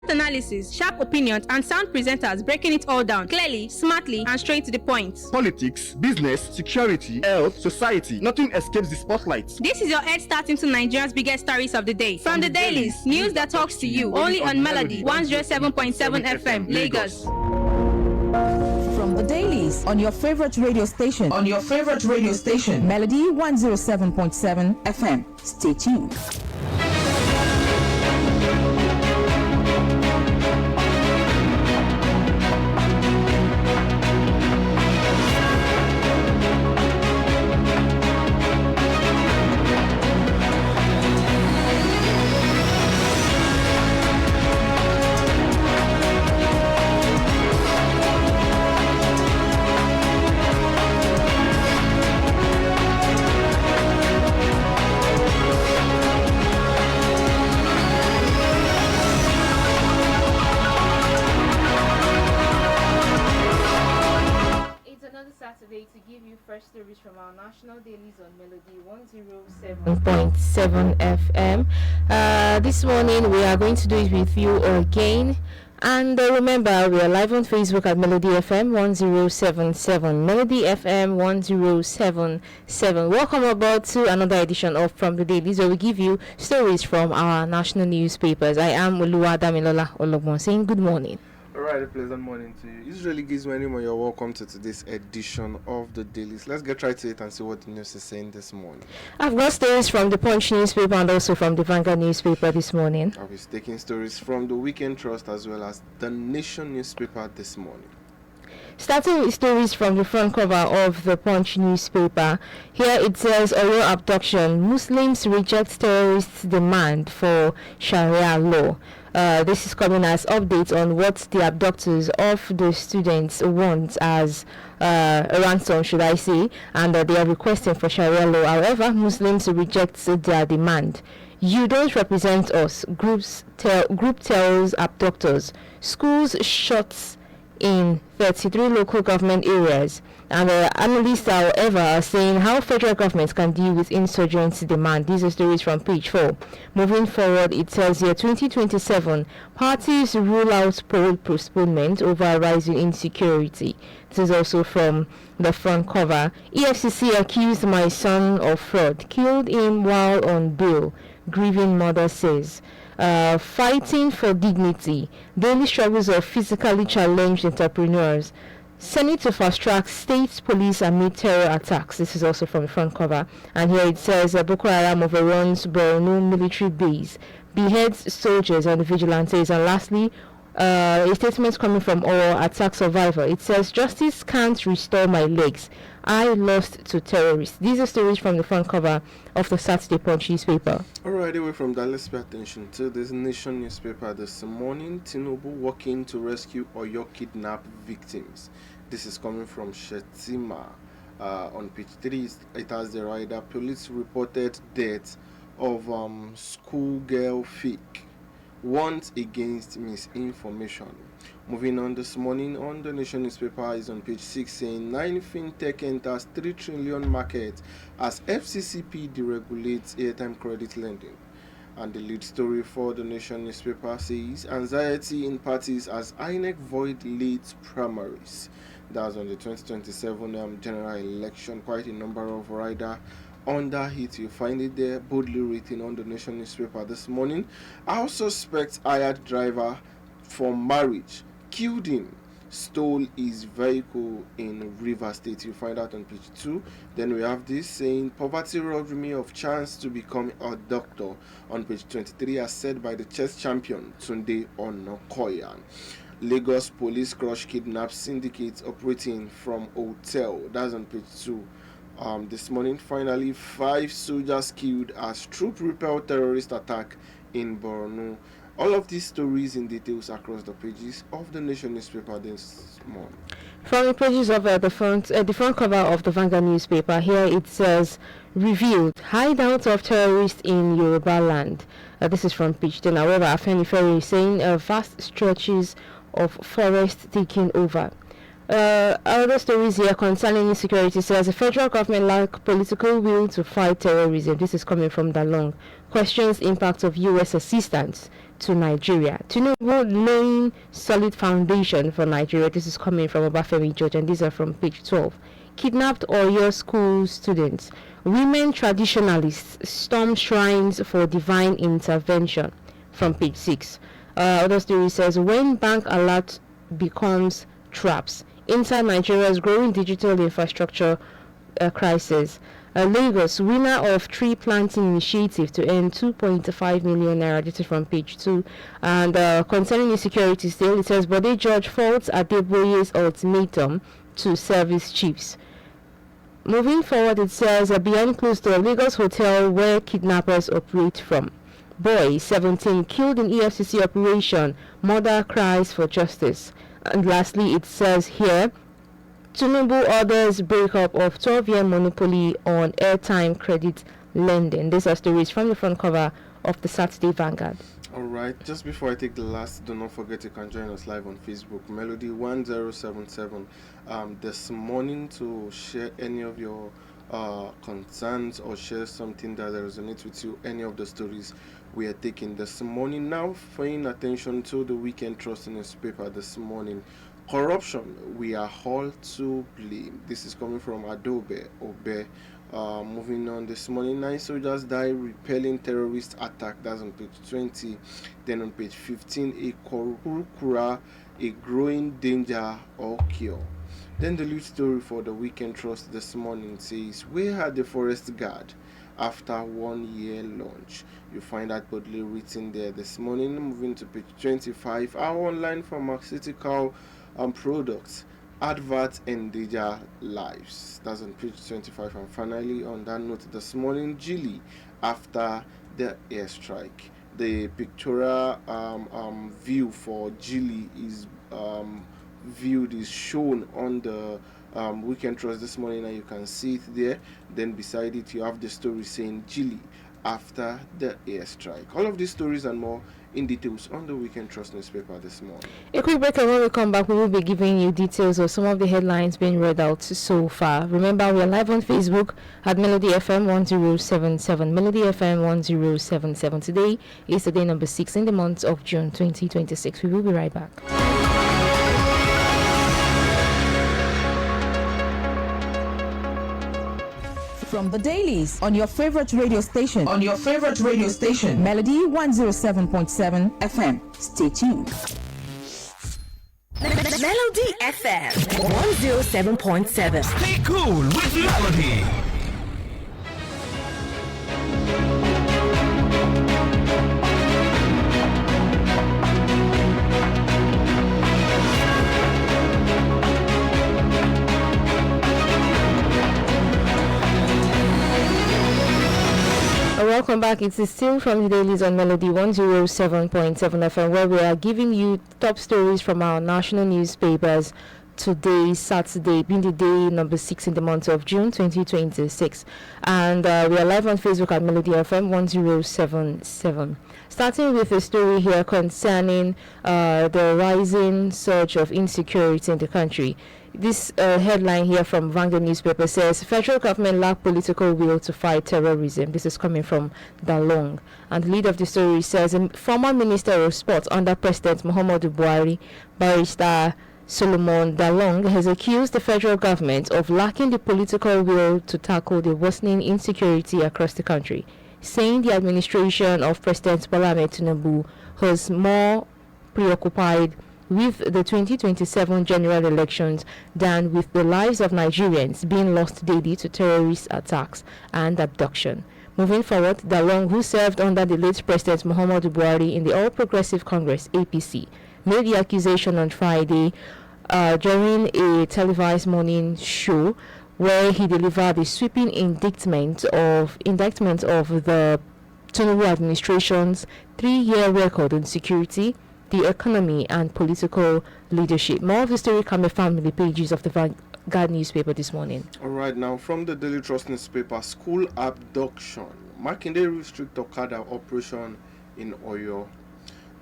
Analysis, sharp opinions, and sound presenters breaking it all down clearly, smartly, and straight to the point. Politics, business, security, health, society. Nothing escapes the spotlight. This is your head start into Nigeria's biggest stories of the day. From the Dailies, news that talks to you. Only on Melody 107.7 FM, Lagos. From the Dailies on your favorite radio station. Melody 107.7 FM. Stay tuned. To give you fresh stories from our national dailies on Melody 107.7 FM. This morning we are going to do it with you again. And remember, we are live on Facebook at Melody FM 1077. Melody FM 1077. Welcome aboard to another edition of From the Dailies, where we give you stories from our national newspapers. I am Damilola Ologbon saying good morning. Alright, a pleasant morning to you. This really gives me anyone. You're welcome to today's edition of the Dailies. Let's get right to it and see what the news is saying this morning. I've got stories from the Punch newspaper and also from the Vanguard newspaper this morning. I'll be taking stories from the Weekend Trust as well as the Nation newspaper this morning. Starting with stories from the front cover of the Punch newspaper. Here it says, Oro abduction. Muslims reject terrorists' demand for Sharia law. This is coming as updates on what the abductors of the students want as a ransom, should I say, and they are requesting for Sharia law. However, Muslims reject their demand. You don't represent us. Group tells abductors. Schools shuts in 33 local government areas. And analysts, however, are saying how federal governments can deal with insurgency demand. These are stories from page 4. Moving forward, it says here 2027, parties rule out poll postponement over rising insecurity. This is also from the front cover. EFCC accused my son of fraud, killed him while on bail. Grieving mother says. Fighting for dignity, daily struggles of physically challenged entrepreneurs. Senate to fast-track state police amid terror attacks. This is also from the front cover. And here it says Boko Haram overruns Borno military base, beheads soldiers and vigilantes. And lastly, a statement coming from our attack survivor. It says, justice can't restore my legs. I lost to terrorists. These are stories from the front cover of the Saturday Punch newspaper. Alright, away from that, let's pay attention to this Nation newspaper this morning. Tinubu working to rescue Oyo kidnapped victims. This is coming from Shetima. On page 3, it has the rider. Police reported death of schoolgirl fake. Warns against misinformation. Moving on this morning on the Nation newspaper is on page 6 saying 9 fintech enters 3 trillion market as FCCP deregulates airtime credit lending. And the lead story for the Nation newspaper says anxiety in parties as INEC void late primaries. That's on the 2027 general election. Quite a number of rider under it. You find it there boldly written on the Nation newspaper this morning. Our suspect hired driver for marriage killed him, stole his vehicle in River State. You find out on page 2. Then we have this saying poverty robbed me of chance to become a doctor on page 23, as said by the chess champion Tunde Onokoyan. Lagos police crush kidnap syndicates operating from hotel. That's on page 2. This morning, finally, 5 soldiers killed as troop repel terrorist attack in Borno. All of these stories in details across the pages of the Nation newspaper this morning. From the pages of the front cover of the Vanguard newspaper, here it says, revealed hideout of terrorists in Yoruba land. This is from page 10. However, Afenifere is saying vast stretches of forest taken over. Other stories here concerning insecurity says the federal government lack political will to fight terrorism. This is coming from Dalong. Questions impact of U.S. assistance to Nigeria. Tinubu laying solid foundation for Nigeria. This is coming from Obafemi George, and these are from page 12. Kidnapped Oyo school students. Women traditionalists storm shrines for divine intervention, from page 6. Other story says, when bank alert becomes traps. Inside Nigeria's growing digital infrastructure crisis. Lagos, winner of tree planting initiative to earn 2.5 million naira. This is from page 2. And concerning insecurity still, it says, Bode George faults Adeboye's ultimatum to service chiefs. Moving forward, it says, behind closed door, Lagos hotel where kidnappers operate from. Boy, 17, killed in EFCC operation. Mother cries for justice. And lastly, it says here, Tinubu orders breakup of 12-year monopoly on airtime credit lending. These are stories from the front cover of the Saturday Vanguard. Alright, just before I take the last, do not forget you can join us live on Facebook, Melody 1077, this morning to share any of your concerns or share something that resonates with you, any of the stories we are taking this morning. Now, paying attention to the Weekend Trust newspaper this morning. Corruption, we are all to blame. This is coming from Adobe Obe. Moving on this morning, 9 soldiers die repelling terrorist attack. That's on page 20. Then on page 15, a Kurukura, a growing danger or cure. Then the lead story for the Weekend Trust this morning says, where are the forest guard after 1 year launch? You find that boldly written there this morning. Moving to page 25, our online pharmaceutical products, adverts endanger lives. That's on page 25. And finally, on that note this morning, Gili after the airstrike. The pictorial view for Gili is viewed, is shown on the Weekend Trust this morning, and you can see it there. Then beside it you have the story saying Gili after the airstrike. All of these stories and more in details on the Weekend Trust newspaper this morning. A quick break, and when we come back we will be giving you details of some of the headlines being read out so far. Remember, we are live on Facebook at Melody FM 1077, Melody FM 1077. Today is the day number 6 in the month of June 2026. We will be right back. From the Dailies on your favorite radio station. Melody 107.7 FM. Stay tuned. Melody FM 107.7. Stay cool with Melody. Welcome back. It is still from the Dailies on Melody 107.7 FM, where we are giving you top stories from our national newspapers. Today, Saturday, being the day number 6 in the month of June 2026. And we are live on Facebook at Melody FM 1077. Starting with a story here concerning the rising surge of insecurity in the country. This headline here from Vanguard newspaper says, federal government lack political will to fight terrorism. This is coming from Dalong. And the lead of the story says, former Minister of Sport under President Muhammadu Buhari, Barrister Solomon Dalong, has accused the federal government of lacking the political will to tackle the worsening insecurity across the country, saying the administration of President Bola Ahmed Tinubu was more preoccupied with the 2027 general elections than with the lives of Nigerians being lost daily to terrorist attacks and abduction. Moving forward, Dalong, who served under the late President Muhammadu Buhari in the All Progressive Congress (APC), made the accusation on Friday during a televised morning show where he delivered a sweeping indictment of the Tinubu administration's 3-year record on security, the economy, and political leadership. More of the story can be found in the pages of the Vanguard newspaper this morning. All right, now from the Daily Trust newspaper, school abduction. Makinde restrict Okada operation in Oyo.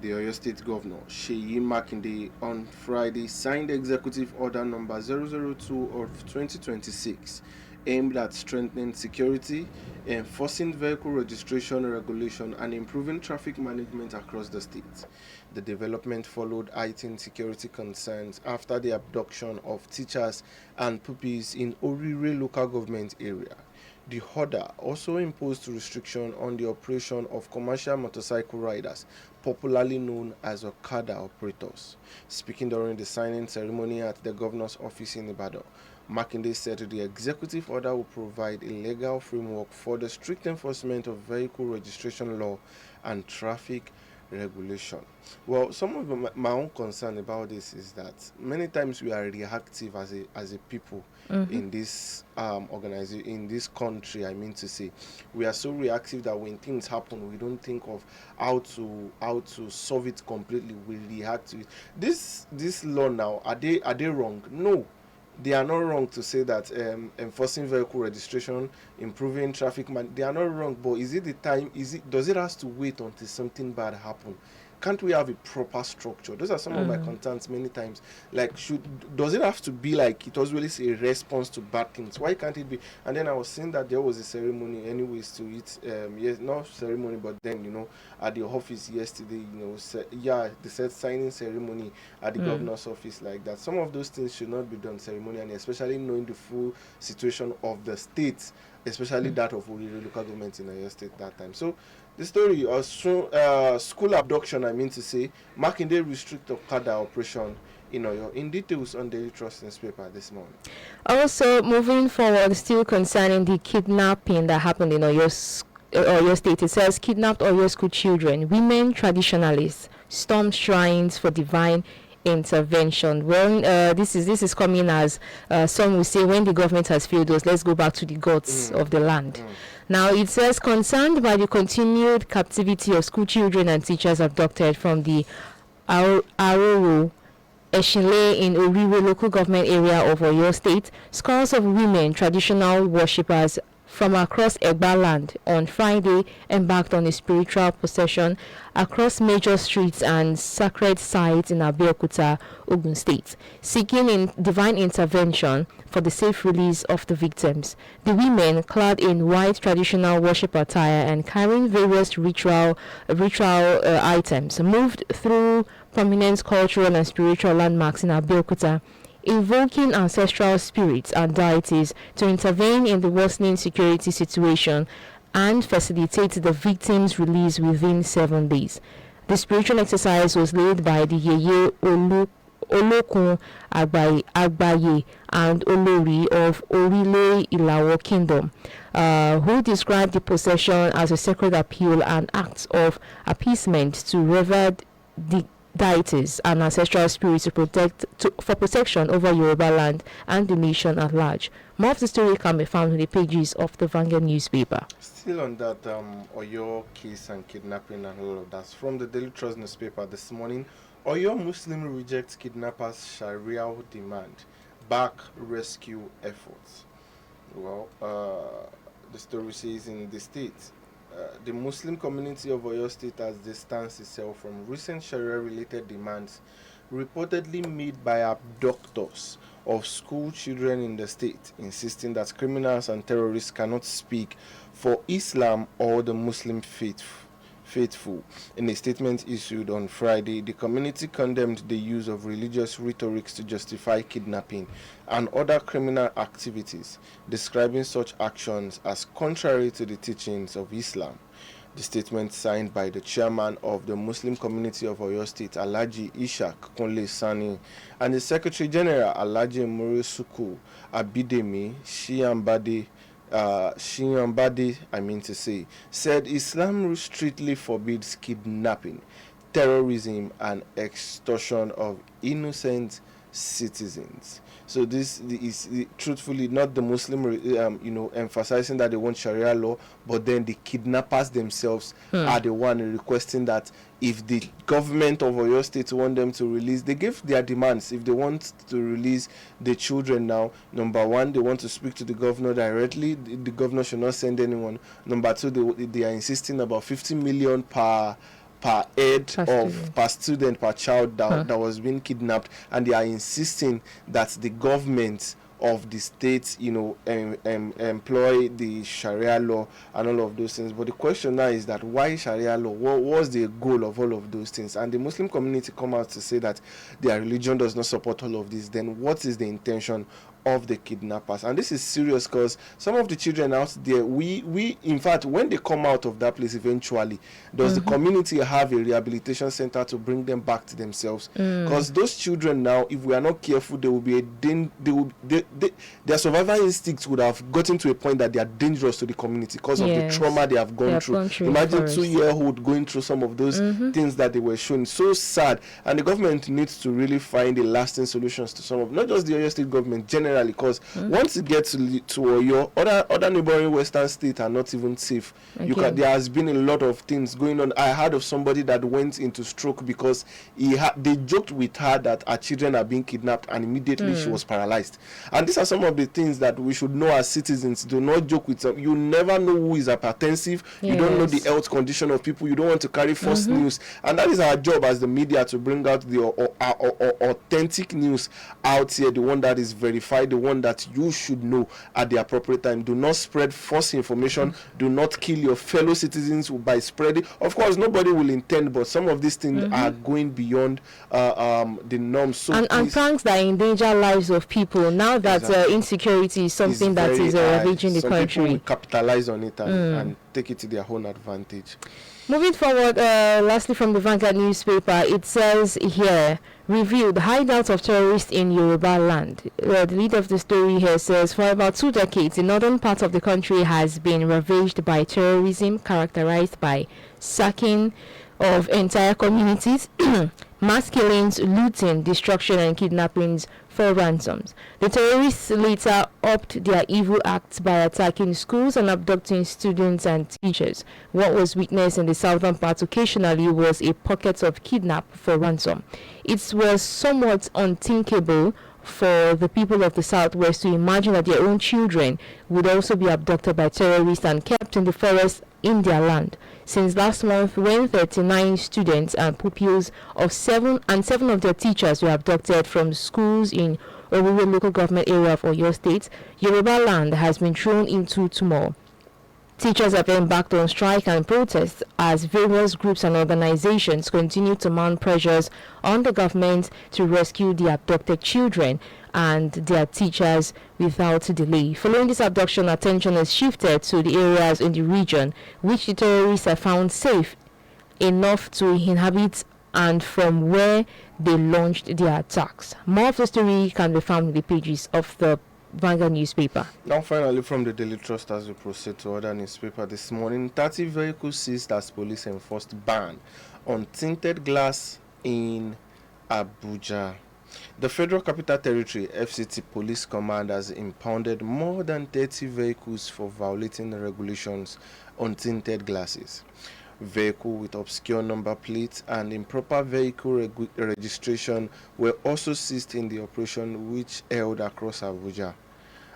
The Oyo State Governor, Sheyi Makinde, on Friday signed Executive Order number 002 of 2026, aimed at strengthening security, enforcing vehicle registration regulation, and improving traffic management across the state. The development followed heightened security concerns after the abduction of teachers and pupils in Orire local government area. The order also imposed restriction on the operation of commercial motorcycle riders, popularly known as Okada operators. Speaking during the signing ceremony at the governor's office in Ibadan, Makinde said the executive order will provide a legal framework for the strict enforcement of vehicle registration law and traffic regulation. Well, some of my own concern about this is that many times we are reactive as a people in this organization, in this country. I mean to say, we are so reactive that when things happen, we don't think of how to solve it completely. We react to it. This law now, are they wrong? No. They are not wrong to say that enforcing vehicle registration, improving traffic they are not wrong, but is it the time, does it have to wait until something bad happens? Can't we have a proper structure? Those are some of my concerns many times. Like, does it have to be like it was really a response to bad things? Why can't it be? And then I was saying that there was a ceremony anyways to it, yes, not ceremony, but then, at the office yesterday, they said signing ceremony at the governor's office like that. Some of those things should not be done ceremonially, especially knowing the full situation of the state, especially that of Orire local government in Oyo State that time. So the story of school abduction, I mean to say, Makinde restrict Okada operation in Oyo. In details on Daily Trust newspaper this morning. Also, moving forward, still concerning the kidnapping that happened in Oyo State, it says kidnapped Oyo school children, women traditionalists storm shrines for divine intervention. Well, this is coming as some will say, when the government has failed us, let's go back to the gods of the land. Now it says, concerned by the continued captivity of school children and teachers abducted from the Aroro Eshinle in Orire local government area of Oyo State, scores of women, traditional worshippers from across Egba land on Friday embarked on a spiritual procession across major streets and sacred sites in Abeokuta, Ogun State, seeking divine intervention for the safe release of the victims. The women, clad in white traditional worship attire and carrying various ritual items, moved through prominent cultural and spiritual landmarks in Abeokuta, invoking ancestral spirits and deities to intervene in the worsening security situation and facilitate the victims' release within 7 days. The spiritual exercise was led by the Yeye Olokun Agbaye and Olori of Orile Ilawo Kingdom, who described the procession as a sacred appeal and act of appeasement to revered deities and ancestral spirits for protection over Yoruba land and the nation at large. More of the story can be found in the pages of the Vanguard newspaper. Still on that Oyo case and kidnapping and all of that, from the Daily Trust newspaper this morning, Oyo Muslim rejects kidnappers' Sharia demand, back rescue efforts. Well, the story says in the state, the Muslim community of Oyo State has distanced itself from recent Sharia-related demands reportedly made by abductors of school children in the state, insisting that criminals and terrorists cannot speak for Islam or the Muslim faithful. In a statement issued on Friday, the community condemned the use of religious rhetorics to justify kidnapping and other criminal activities, describing such actions as contrary to the teachings of Islam. The statement, signed by the chairman of the Muslim community of Oyo State, Alhaji Ishaq Kunle Sani, and the Secretary General, Alhaji Murisuku Abidemi Shiambade, said Islam strictly forbids kidnapping, terrorism, and extortion of innocent citizens. So this is truthfully not the Muslim, emphasizing that they want Sharia law, but then the kidnappers themselves are the one requesting that if the government of Oyo State want them to release, they give their demands. If they want to release the children now, number one, they want to speak to the governor directly. The governor should not send anyone. Number two, they are insisting about 50 million per student per child that was being kidnapped, and they are insisting that the government of the states, employ the Sharia law and all of those things. But the question now is that why Sharia law? What was the goal of all of those things? And the Muslim community come out to say that their religion does not support all of this. Then what is the intention of the kidnappers? And this is serious because some of the children out there, we in fact, when they come out of that place eventually, does the community have a rehabilitation center to bring them back to themselves? Because those children now, if we are not careful, they will be their survival instincts would have gotten to a point that they are dangerous to the community because of the trauma they have gone through. Imagine 2-year-old going through some of those things that they were shown. So sad. And the government needs to really find a lasting solutions to some of, not just the Oyo State government, generally, because once it gets to Oyo, other neighboring western states are not even safe. There has been a lot of things going on. I heard of somebody that went into stroke because they joked with her that her children are being kidnapped, and immediately she was paralyzed. And these are some of the things that we should know as citizens. Do not joke with them. You never know who is hypertensive. You don't know the health condition of people. You don't want to carry false news, and that is our job as the media, to bring out the authentic news out here, the one that is verified, the one that you should know at the appropriate time. Do not spread false information. Do not kill your fellow citizens by spreading. Of course, nobody will intend, but some of these things are going beyond the norms. So and pranks that endanger lives of people. Now that insecurity is something that is ravaging the country. People will capitalize on it and take it to their own advantage. Moving forward, lastly from the Vanguard newspaper, it says here, revealed hideout of terrorists in Yoruba land. The lead of the story here says, for about 2 decades, the northern part of the country has been ravaged by terrorism, characterized by sacking of entire communities, mass killings, looting, destruction, and kidnappings for ransoms. The terrorists later upped their evil acts by attacking schools and abducting students and teachers. What was witnessed in the southern part occasionally was a pocket of kidnap for ransom. It was somewhat unthinkable for the people of the southwest to imagine that their own children would also be abducted by terrorists and kept in the forest in their land. Since last month, when 39 students and pupils of seven of their teachers were abducted from schools in Owerri local government area of Oyo State, Yoruba land has been thrown into turmoil. Teachers have embarked on strike and protest as various groups and organizations continue to mount pressures on the government to rescue the abducted children and their teachers without delay. Following this abduction, attention is shifted to the areas in the region which the terrorists have found safe enough to inhabit and from where they launched their attacks. More of the story can be found in the pages of the Vanguard newspaper. Now finally from the Daily Trust, as we proceed to other newspaper this morning, 30 vehicles seized as police enforced ban on tinted glass in Abuja. The Federal Capital Territory FCT Police Command has impounded more than 30 vehicles for violating the regulations on tinted glasses. Vehicle with obscure number plates and improper vehicle registration were also seized in the operation which held across Abuja.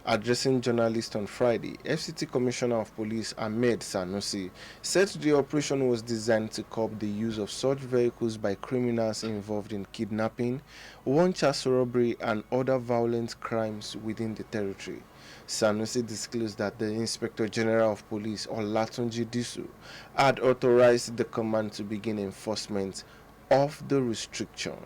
Addressing journalists on Friday, FCT Commissioner of Police Ahmed Sanusi said the operation was designed to curb the use of such vehicles by criminals involved in kidnapping, one-chance robbery, and other violent crimes within the territory. Sanusi disclosed that the Inspector General of Police, Olatunji Disu, had authorized the command to begin enforcement of the restriction.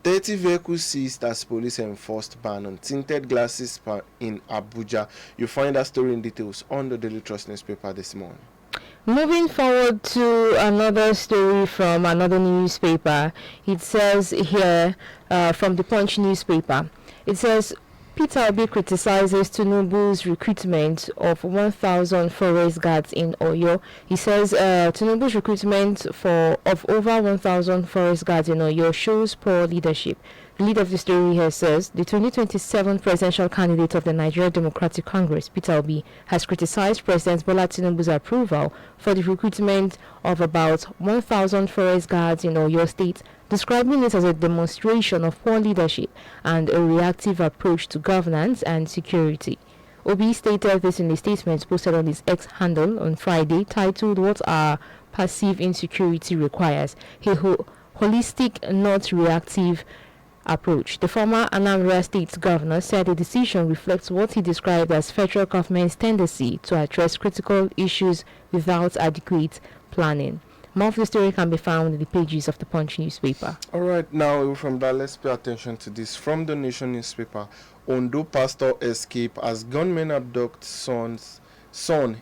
30 vehicles seized as police enforced ban on tinted glasses in Abuja. You find that story in details on the Daily Trust newspaper this morning. Moving forward to another story from another newspaper, it says here from the Punch newspaper, it says Peter Obi criticizes Tinubu's recruitment of 1,000 forest guards in Oyo. He says Tinubu's recruitment of over 1,000 forest guards in Oyo shows poor leadership. The lead of the story here says the 2027 presidential candidate of the Nigeria Democratic Congress, Peter Obi, has criticized President Bola Tinubu's approval for the recruitment of about 1,000 forest guards in Oyo State, describing it as a demonstration of poor leadership and a reactive approach to governance and security. Obi stated this in a statement posted on his X handle on Friday titled "What Our Passive Insecurity Requires," a holistic, not reactive approach. The former Anambra State governor said the decision reflects what he described as federal government's tendency to address critical issues without adequate planning. More of the story can be found in the pages of the Punch newspaper. All right, now from that, let's pay attention to this. From the Nation newspaper, Ondo pastor escape as gunmen abduct son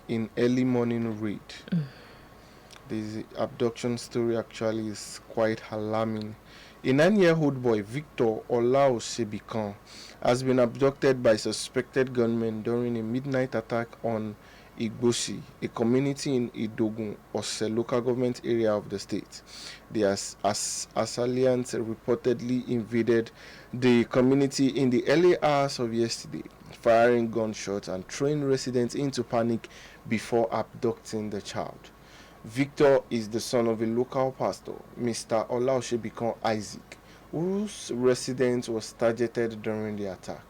in early morning raid. The abduction story actually is quite alarming. A 9-year-old boy, Victor Olaosebikan, has been abducted by suspected gunmen during a midnight attack on Igbosi, a community in Idogun, Ose local government area of the state. The assailants reportedly invaded the community in the early hours of yesterday, firing gunshots and throwing residents into panic before abducting the child. Victor is the son of a local pastor, Mr. Olaosebikan Isaac, whose residence was targeted during the attack.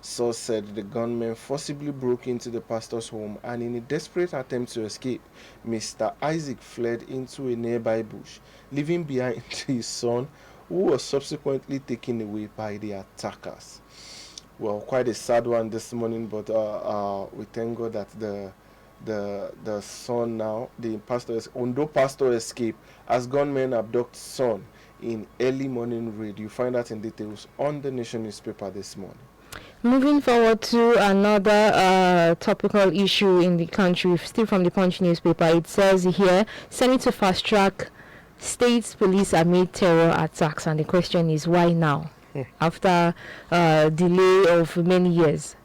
Source said the gunmen forcibly broke into the pastor's home, and in a desperate attempt to escape, Mr. Isaac fled into a nearby bush, leaving behind his son, who was subsequently taken away by the attackers. Well, quite a sad one this morning, but we thank God that the son now, the Ondo pastor escape as gunmen abduct son in early morning raid. You find that in details on the Nation newspaper this morning. Moving forward to another topical issue in the country, still from the Punch newspaper, it says here, Senate to fast track state police amid terror attacks, and the question is why now? After a delay of many years.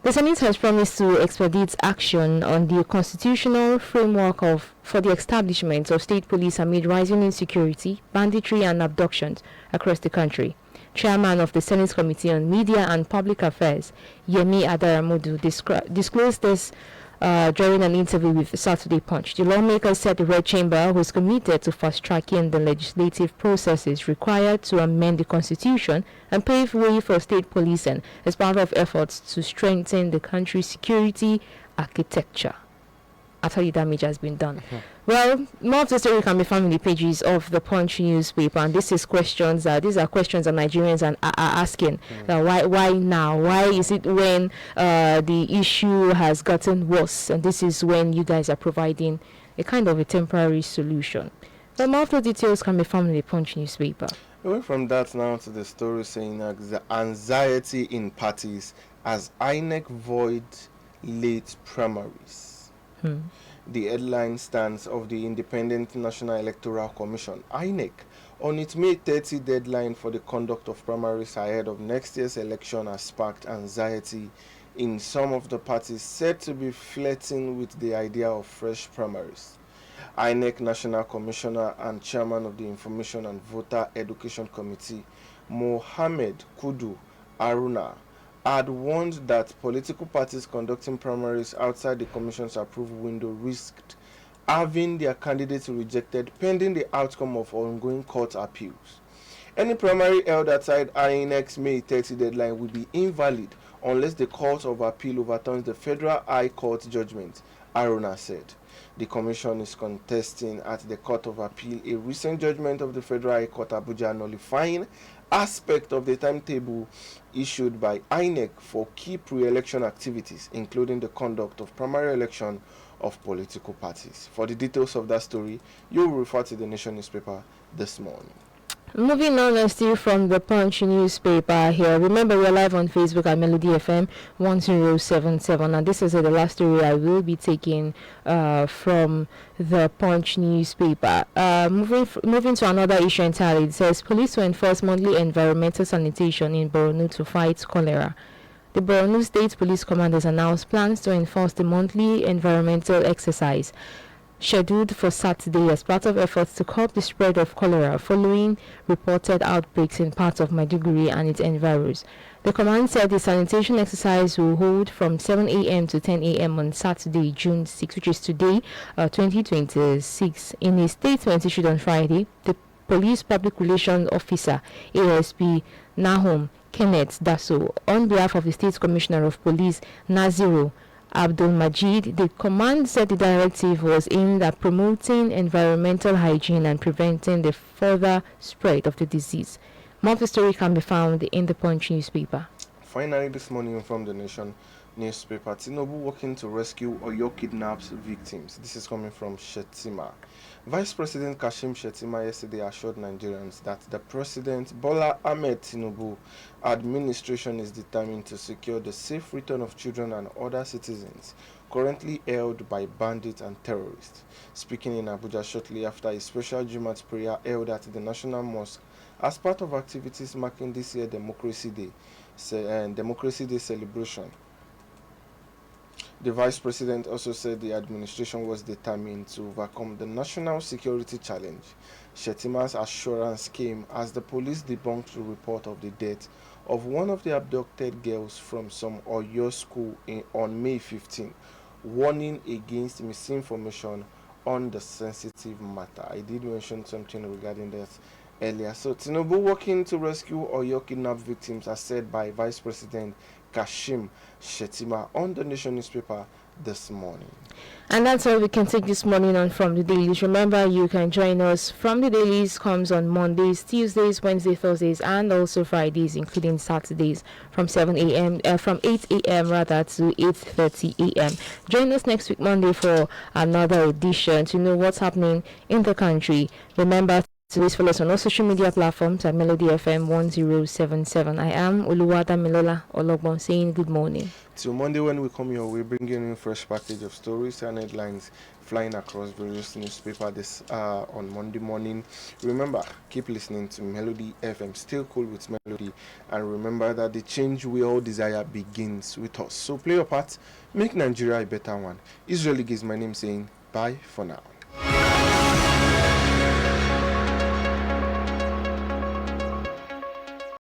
The Senate has promised to expedite action on the constitutional framework for the establishment of state police amid rising insecurity, banditry and abductions across the country. Chairman of the Senate Committee on Media and Public Affairs, Yemi Adaramodu, disclosed this during an interview with Saturday Punch. The lawmaker said the Red Chamber was committed to fast-tracking the legislative processes required to amend the Constitution and pave way for state policing as part of efforts to strengthen the country's security architecture after the damage has been done. Well, more of the story can be found in the pages of the Punch newspaper, and these are questions that Nigerians are asking. Why now? Why is it when the issue has gotten worse, and this is when you guys are providing a kind of a temporary solution? But more of the details can be found in the Punch newspaper. Away from that now to the story saying that the anxiety in parties as INEC voids late primaries. The headline stands of the Independent National Electoral Commission, INEC, on its May 30 deadline for the conduct of primaries ahead of next year's election has sparked anxiety in some of the parties said to be flirting with the idea of fresh primaries. INEC National Commissioner and Chairman of the Information and Voter Education Committee, Mohammed Kudu Aruna, had warned that political parties conducting primaries outside the Commission's approved window risked having their candidates rejected pending the outcome of ongoing court appeals. Any primary held outside INEC's May 30 deadline will be invalid unless the Court of Appeal overturns the Federal High Court judgment, Aruna said. The Commission is contesting at the Court of Appeal a recent judgment of the Federal High Court Abuja nullifying aspect of the timetable issued by INEC for key pre-election activities, including the conduct of primary election of political parties. For the details of that story, you will refer to the Nation newspaper this morning. Moving on, still from the Punch newspaper here. Remember, we're live on Facebook at Melody FM 1077, and this is the last story I will be taking from the Punch newspaper. Moving to another issue entirely, it says police to enforce monthly environmental sanitation in Borno to fight cholera. The Borno State Police Command has announced plans to enforce the monthly environmental exercise scheduled for Saturday as part of efforts to curb the spread of cholera following reported outbreaks in parts of Maiduguri and its environs. The command said the sanitation exercise will hold from 7 a.m. to 10 a.m. on Saturday, June 6, which is today, 2026. In a statement issued on Friday, the Police Public Relations Officer, ASP Nahum Kenneth Daso, on behalf of the State Commissioner of Police, Naziru Abdul Majid, the command said the directive was aimed at promoting environmental hygiene and preventing the further spread of the disease. More of the story can be found in the Punch newspaper. Finally, this morning from the Nation newspaper, Tinubu working to rescue Oyo kidnaps victims. This is coming from Shetima. Vice President Kashim Shetima yesterday assured Nigerians that the President Bola Ahmed Tinubu administration is determined to secure the safe return of children and other citizens currently held by bandits and terrorists. Speaking in Abuja shortly after a special Jumat prayer held at the National Mosque as part of activities marking this year's Democracy Day celebration. The Vice President also said the administration was determined to overcome the national security challenge. Shetima's assurance came as the police debunked the report of the death of one of the abducted girls from some Oyo school on May 15, warning against misinformation on the sensitive matter. I did mention something regarding that earlier. So Tinubu working to rescue Oyo kidnapped victims, as said by Vice President Kashim Shetima on the Nation newspaper this morning. And that's all we can take this morning on From the Dailies. Remember, you can join us. From the Dailies comes on Mondays, Tuesdays, Wednesdays, Thursdays, and also Fridays, including Saturdays, from 8 a.m. rather to 8:30 a.m. Join us next week Monday for another edition to know what's happening in the country. Remember to please follow us on all social media platforms at Melody FM 1077. I am Damilola Ologbon saying good morning. Till Monday when we come your way, bringing in a fresh package of stories and headlines flying across various newspapers this on Monday morning. Remember, keep listening to Melody FM, still cool with Melody, and remember that the change we all desire begins with us. So play your part, make Nigeria a better one. Israeli gives my name saying bye for now.